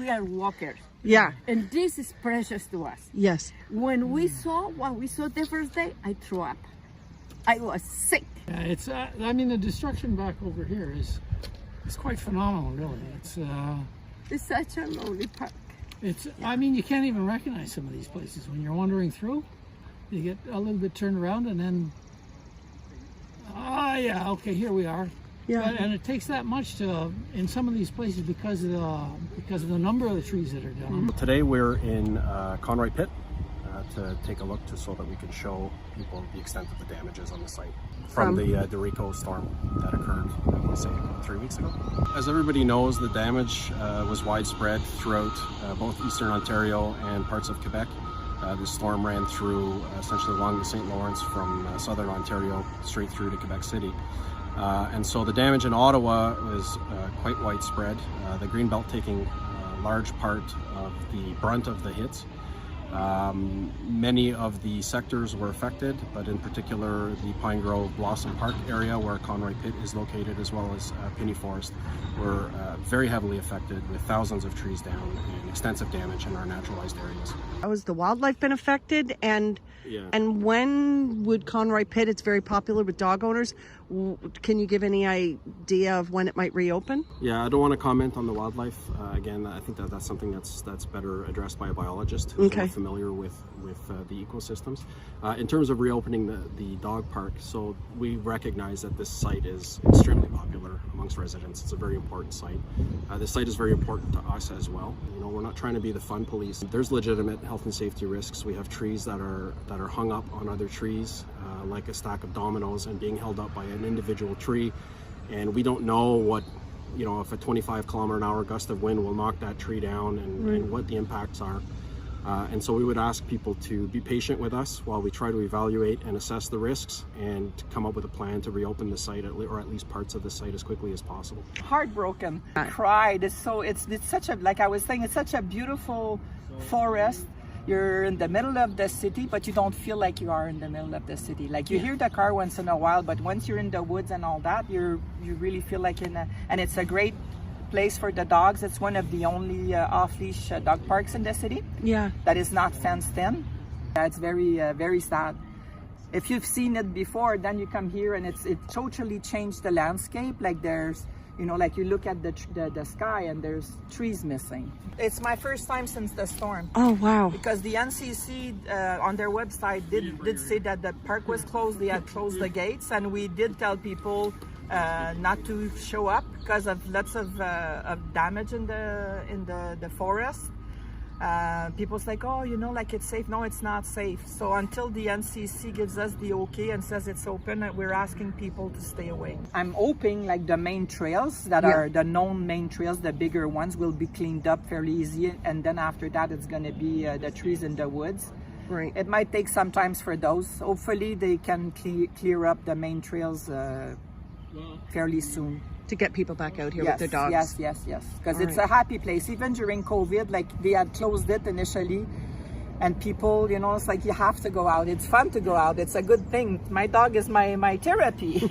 we are walkers. Yeah. And this is precious to us. Yes. When we saw what we saw the first day, I threw up. I was sick. Yeah, it's. I mean, the destruction back over here is quite phenomenal, really. It's such a lovely park. It's. I mean, you can't even recognize some of these places when you're wandering through. You get a little bit turned around, and then, yeah, okay, here we are. Yeah. And it takes that much to, in some of these places, because of the number of the trees that are down. Today we're in Conroy Pit to take a look so that we can show people the extent of the damages on the site from the Rico storm that occurred, I want to say, 3 weeks ago. As everybody knows, the damage was widespread throughout both Eastern Ontario and parts of Quebec. The storm ran through essentially along the St. Lawrence from Southern Ontario straight through to Quebec City. And so the damage in Ottawa was quite widespread, the Greenbelt taking a large part of the brunt of the hits. Many of the sectors were affected, but in particular the Pine Grove Blossom Park area where Conroy Pit is located, as well as Piney Forest, were very heavily affected, with thousands of trees down and extensive damage in our naturalized areas. How has the wildlife been affected? And Yeah. and when would Conroy Pit, it's very popular with dog owners, can you give any idea of when it might reopen? Yeah, I don't want to comment on the wildlife. Again, I think that's something that's better addressed by a biologist who's more familiar with the ecosystems. In terms of reopening the dog park, so we recognize that this site is extremely popular amongst residents. It's a very important site. This site is very important to us as well. You know, we're not trying to be the fun police. There's legitimate health and safety risks. We have trees that are hung up on other trees, like a stack of dominoes, and being held up by an individual tree, and we don't know what, you know, if a 25-kilometer-an-hour gust of wind will knock that tree down, and what the impacts are. And so we would ask people to be patient with us while we try to evaluate and assess the risks and come up with a plan to reopen the site, or at least parts of the site, as quickly as possible. Heartbroken, cried. It's such a, like I was saying, it's such a beautiful forest. You're in the middle of the city, but you don't feel like you are in the middle of the city. Like you hear the car once in a while, but once you're in the woods and all that, you really feel like and it's a great place for the dogs. It's one of the only off-leash dog parks in the city. Yeah. That is not fenced in. It's very, very sad. If you've seen it before, then you come here and it totally changed the landscape. Like there's, you know, like you look at the sky and there's trees missing. It's my first time since the storm. Oh, wow. Because the NCC on their website did say that the park was closed. They had closed the gates, and we did tell people not to show up because of lots of damage in the forest. People's like, oh, you know, like it's safe. No, it's not safe. So until the NCC gives us the okay and says it's open, we're asking people to stay away. I'm hoping like the main trails that are the known main trails, the bigger ones, will be cleaned up fairly easy, and then after that it's going to be the trees in the woods. Right. It might take some time for those. Hopefully they can clear up the main trails fairly soon. To get people back out here with their dogs. Yes. Because it's a happy place. Even during COVID, like they had closed it initially, and people, you know, it's like you have to go out. It's fun to go out. It's a good thing. My dog is my therapy.